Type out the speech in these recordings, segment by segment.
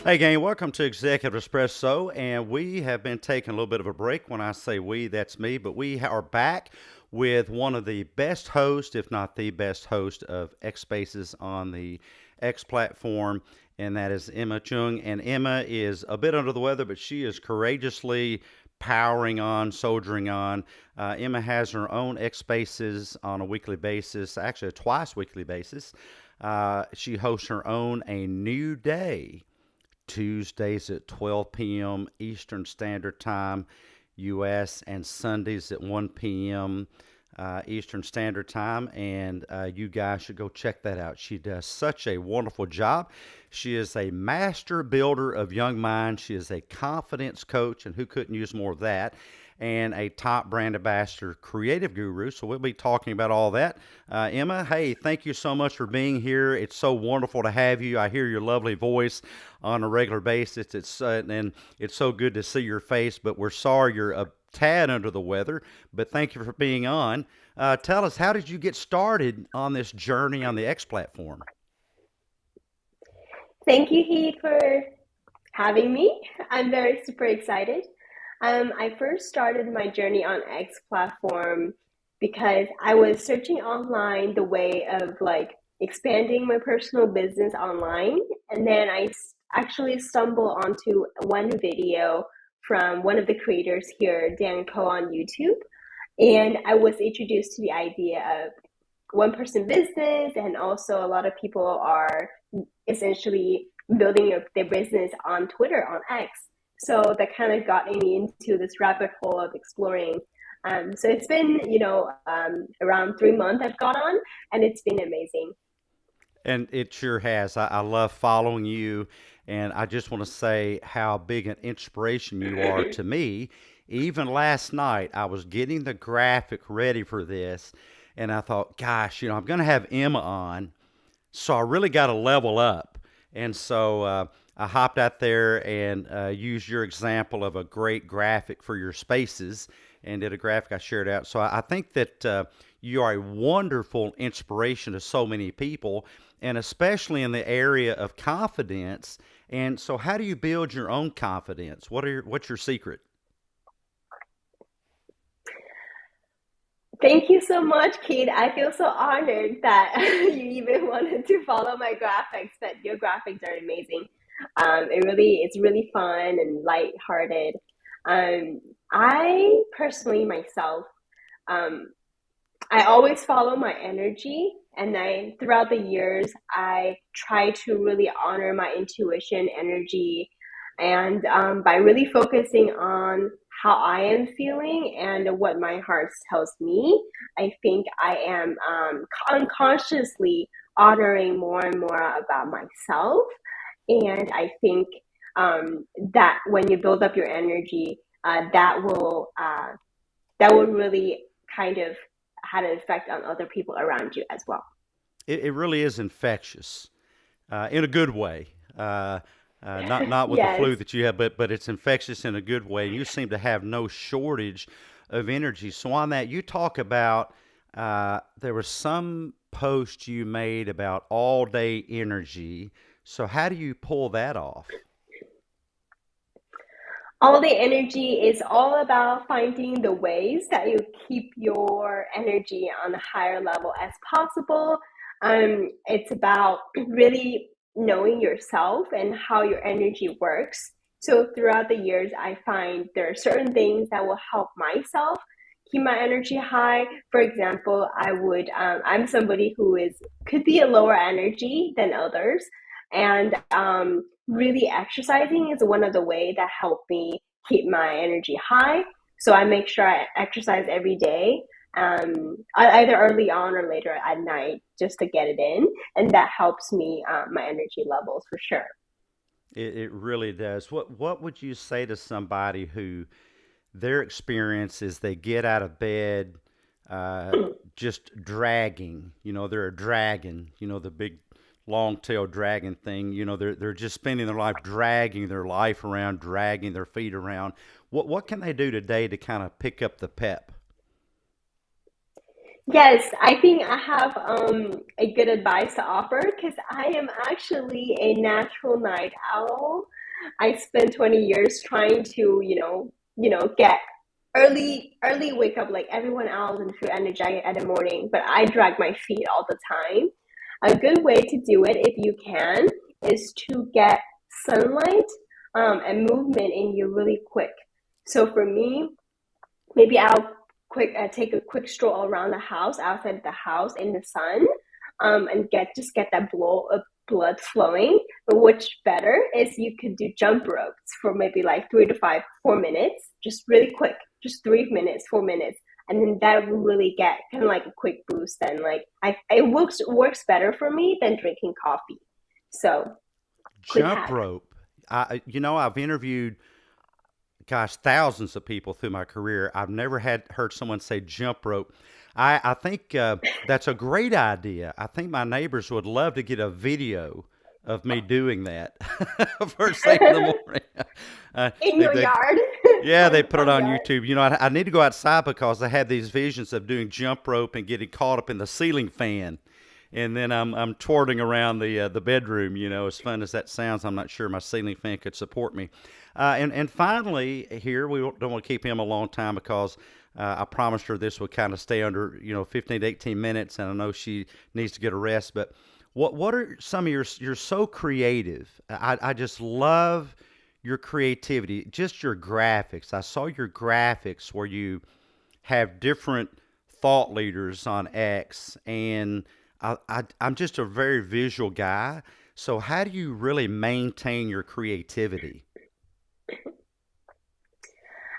Hey, gang, welcome to Executive Espresso. And we have been taking a little bit of a break. When I say we, that's me, but we are back with one of the best hosts, if not the best host of X Spaces on the X platform, and that is Emma Cheung. And Emma is a bit under the weather, but she is courageously powering on, soldiering on. Emma has her own X Spaces on a weekly basis, actually a twice weekly basis. She hosts her own A New Day Tuesdays at 12 p.m. Eastern Standard Time, U.S., and Sundays at 1 p.m. Eastern Standard Time. And you guys should go check that out. She does such a wonderful job. She is a master builder of young minds. She is a confidence coach, and who couldn't use more of that? And a top brand ambassador, creative guru. So we'll be talking about all that. Emma, hey, thank you so much for being here. It's so wonderful to have you. I hear your lovely voice on a regular basis. And it's so good to see your face. But we're sorry you're a tad under the weather. But thank you for being on. Tell us, how did you get started on this journey on the X platform? Thank you, Heath, for having me. I'm very super excited. I first started my journey on X platform because I was searching online the way of like expanding my personal business online, and then actually stumbled onto one video from one of the creators here, Dan Ko on YouTube, and I was introduced to the idea of one person business, and also a lot of people are essentially building their business on Twitter, on X. So that kind of got me into this rabbit hole of exploring. So it's been, around 3 months I've got on, and it's been amazing. And it sure has. I love following you. And I just want to say how big an inspiration you are to me. Even last night, I was getting the graphic ready for this. And I thought, gosh, I'm going to have Emma on. So I really got to level up. And so I hopped out there and used your example of a great graphic for your spaces and did a graphic I shared out. So I think that you are a wonderful inspiration to so many people, and especially in the area of confidence. And so, how do you build your own confidence? What's your secret? Thank you so much, Kate. I feel so honored that you even wanted to follow my graphics, but your graphics are amazing. It's really fun and lighthearted. Um, I personally myself, um, I always follow my energy, and I throughout the years I try to really honor my intuition, energy, and by really focusing on how I am feeling and what my heart tells me, I think I am unconsciously honoring more and more about myself. And I think that when you build up your energy, that will really kind of had an effect on other people around you as well. It really is infectious, in a good way. Not with the Yes. flu that you have, but it's infectious in a good way. You seem to have no shortage of energy. So on that, you talk about there was some post you made about all day energy. So how do you pull that off? All the energy is all about finding the ways that you keep your energy on a higher level as possible. It's about really knowing yourself and how your energy works. So throughout the years, I find there are certain things that will help myself keep my energy high. For example, I'm somebody who is could be a lower energy than others, and really exercising is one of the ways that help me keep my energy high. So I make sure I exercise every day, either early on or later at night, just to get it in, and that helps me my energy levels for sure. It really does. What would you say to somebody who their experience is they get out of bed uh, just dragging. They're a dragon. The big long tailed dragon thing. They're just spending their life dragging their life around, dragging their feet around. What can they do today to kind of pick up the pep? Yes, I think I have a good advice to offer because I am actually a natural night owl. I spent 20 years trying to, get early wake up like everyone else and feel energetic at the morning, but I drag my feet all the time. A good way to do it, if you can, is to get sunlight and movement in you really quick. So for me, maybe I'll quick take a quick stroll around the house, outside the house in the sun, and get that blow of blood flowing. But what's better is you could do jump ropes for maybe like 3 to 4 minutes, just really quick, just 3 minutes, 4 minutes, and then that will really get kind of like a quick boost. And like it works better for me than drinking coffee. So quick Jump hack. rope. I've interviewed, gosh, thousands of people through my career. I've never had heard someone say jump rope. I think that's a great idea. I think my neighbors would love to get a video of me doing that first thing in the morning. In They, your they, yard, yeah, they put it front on yard. YouTube. I need to go outside because I have these visions of doing jump rope and getting caught up in the ceiling fan, and then I'm twirling around the bedroom. As fun as that sounds, I'm not sure my ceiling fan could support me. And finally, here we don't want to keep him a long time because I promised her this would kind of stay under 15 to 18 minutes, and I know she needs to get a rest. But what are some of your you're so creative? I just love your creativity, just your graphics. I saw your graphics where you have different thought leaders on X, and I'm just a very visual guy. So, how do you really maintain your creativity?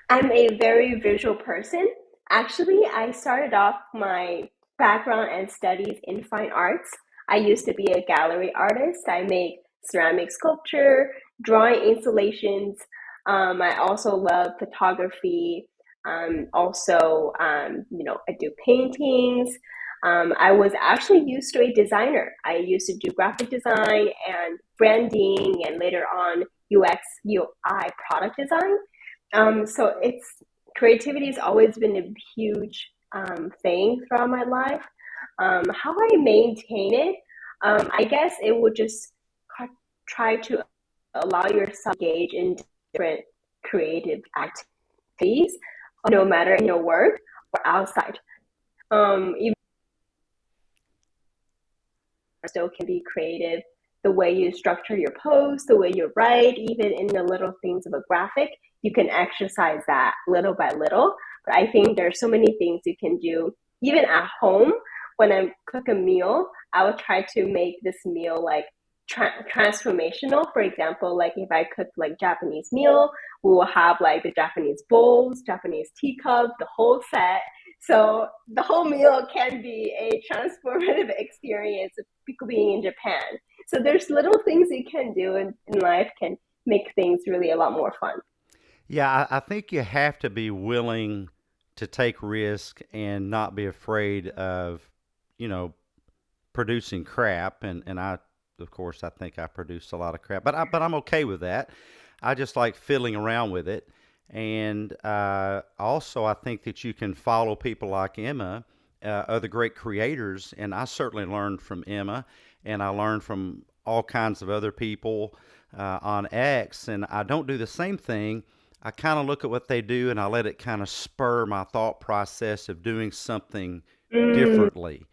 I'm a very visual person. Actually, I started off my background and studies in fine arts. I used to be a gallery artist. I make ceramic sculpture, drawing installations. I also love photography. I do paintings. I was actually used to a designer. I used to do graphic design and branding, and later on UX, UI product design. So it's creativity has always been a huge thing throughout my life. How I maintain it, I guess it would just try to allow yourself to engage in different creative activities, no matter in your work or outside. Even still can be creative. The way you structure your post, the way you write, even in the little things of a graphic, you can exercise that little by little. But I think there's so many things you can do, even at home. When I cook a meal, I will try to make this meal like transformational. For example, like if I cook like Japanese meal, we will have like the Japanese bowls, Japanese teacup, the whole set. So the whole meal can be a transformative experience of being in Japan. So there's little things you can do in life can make things really a lot more fun. Yeah, I think you have to be willing to take risk and not be afraid of, you know, producing crap. And of course, I think I produce a lot of crap, but I'm okay with that. I just like fiddling around with it. And also, I think that you can follow people like Emma, other great creators. And I certainly learned from Emma, and I learned from all kinds of other people on X. And I don't do the same thing. I kind of look at what they do and I let it kind of spur my thought process of doing something Mm, differently.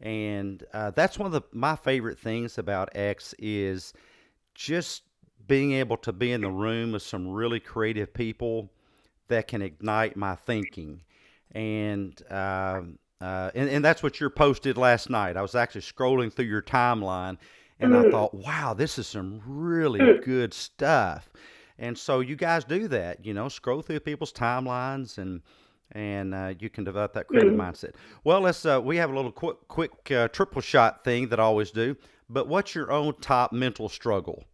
And that's one of my favorite things about X is just being able to be in the room with some really creative people that can ignite my thinking. And that's what your post did last night. I was actually scrolling through your timeline, and I mm, thought, wow, this is some really mm. good stuff. And so you guys do that, scroll through people's timelines, and you can develop that creative Mm. mindset. Well, we have a little quick triple shot thing that I always do. But what's your own top mental struggle?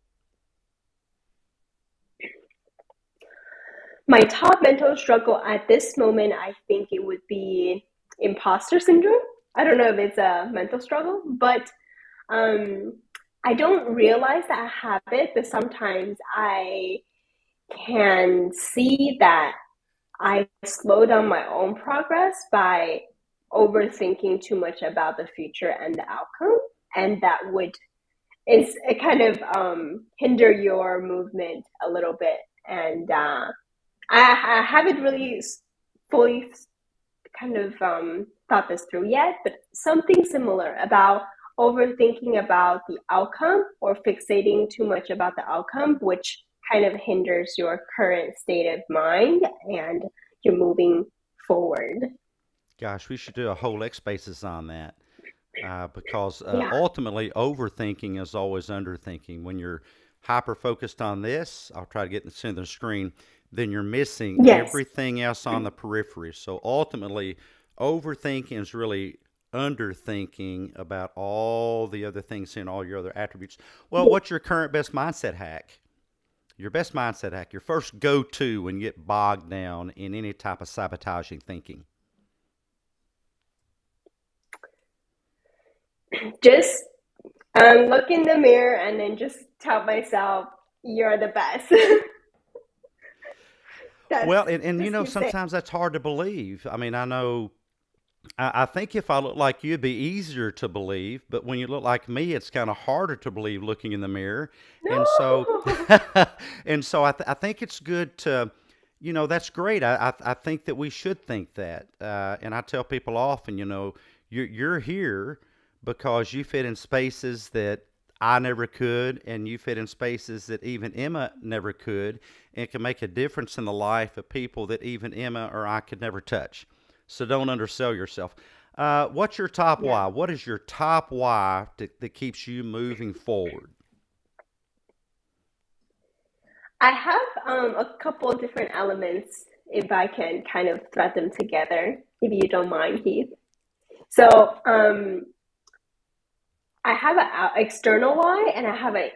My top mental struggle at this moment, I think it would be imposter syndrome. I don't know if it's a mental struggle, but um, I don't realize that I have it, but sometimes I can see that I slow down my own progress by overthinking too much about the future and the outcome, and that would is it kind of hinder your movement a little bit. And I haven't really fully kind of thought this through yet, but something similar about overthinking about the outcome or fixating too much about the outcome, which kind of hinders your current state of mind and you're moving forward. Gosh, we should do a whole X basis on that. Because Yeah. ultimately, overthinking is always underthinking. When you're hyper focused on this, I'll try to get in the center of the screen, then you're missing Yes. everything else on the periphery. So ultimately, overthinking is really underthinking about all the other things and all your other attributes. Well, what's your current best mindset hack? Your best mindset hack, your first go to when you get bogged down in any type of sabotaging thinking. Just look in the mirror and then just tell myself, you're the best. That's Well, and you just know, keep saying. sometimes that's hard to believe. I mean, I know, I think if I look like you, it'd be easier to believe, but when you look like me, it's kind of harder to believe looking in the mirror. And so, No. I think it's good to, that's great. I think that we should think that. And I tell people often, you're here because you fit in spaces that I never could, and you fit in spaces that even Emma never could, and it can make a difference in the life of people that even Emma or I could never touch. So don't undersell yourself. What's your top Yeah. why? What is your top why that keeps you moving forward? I have a couple of different elements if I can kind of thread them together, if you don't mind, Heath. So I have an external why and I have a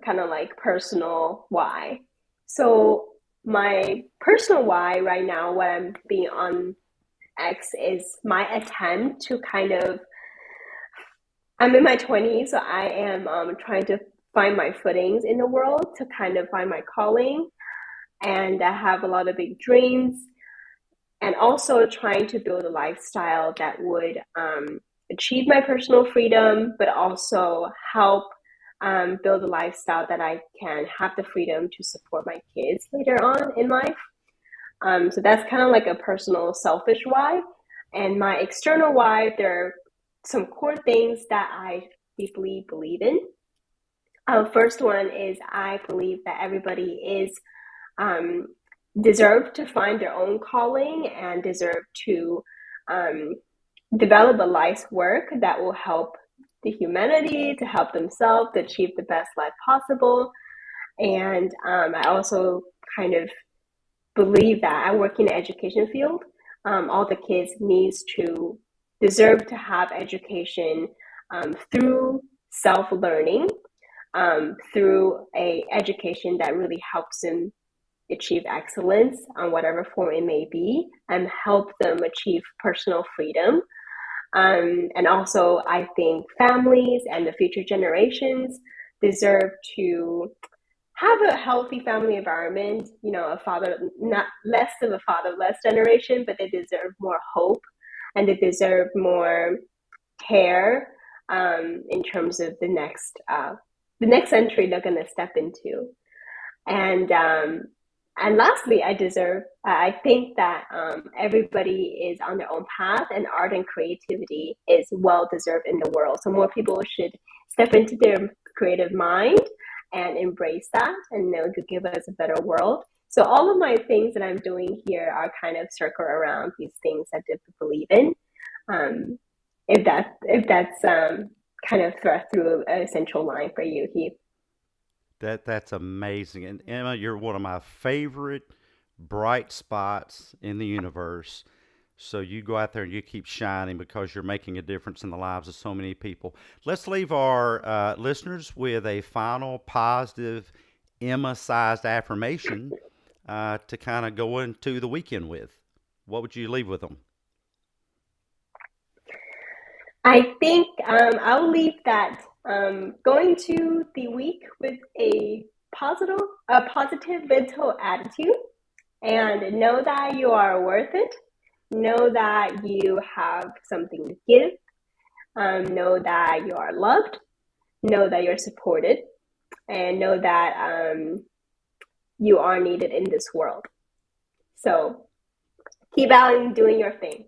kind of like personal why. So my personal why right now, what I'm being on X, is my attempt to kind of, I'm in my 20s, so I am trying to find my footings in the world to kind of find my calling. And I have a lot of big dreams and also trying to build a lifestyle that would achieve my personal freedom, but also help build a lifestyle that I can have the freedom to support my kids later on in life. So that's kind of like a personal, selfish why. And my external why, there are some core things that I deeply believe in. First one is I believe that everybody is um, deserve to find their own calling and deserve to um, develop a life's work that will help the humanity to help themselves to achieve the best life possible. And I also kind of believe that I work in the education field. All the kids needs to deserve to have education through self-learning, through a education that really helps them achieve excellence on whatever form it may be and help them achieve personal freedom. And also, I think families and the future generations deserve to have a healthy family environment, a father, not less of a fatherless generation, but they deserve more hope and they deserve more care in terms of the next century they're going to step into. And lastly, I think that everybody is on their own path, and art and creativity is well deserved in the world. So more people should step into their creative mind and embrace that, and to give us a better world. So all of my things that I'm doing here are kind of circle around these things that I believe in. Um, if that's kind of thrust through a central line for you, Heath. That's amazing. And Emma, you're one of my favorite bright spots in the universe. So you go out there and you keep shining because you're making a difference in the lives of so many people. Let's leave our listeners with a final positive Emma-sized affirmation to kind of go into the weekend with. What would you leave with them? I think I'll leave that going to the week with a positive mental attitude, and know that you are worth it, Know that you have something to give. Know that you are loved. Know that you're supported. And know that you are needed in this world. So keep out and doing your thing.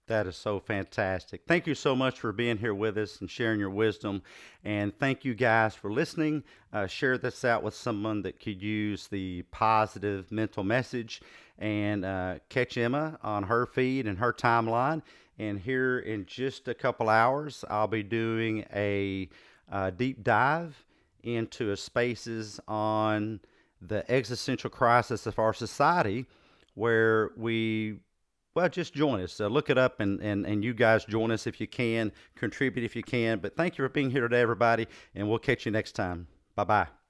That is so fantastic. Thank you so much for being here with us and sharing your wisdom. And thank you guys for listening. Share this out with someone that could use the positive mental message. And catch Emma on her feed and her timeline. And here in just a couple hours, I'll be doing a deep dive into a spaces on the existential crisis of our society where we well, just join us. Look it up and you guys join us if you can, contribute if you can. But thank you for being here today, everybody, and we'll catch you next time. Bye bye.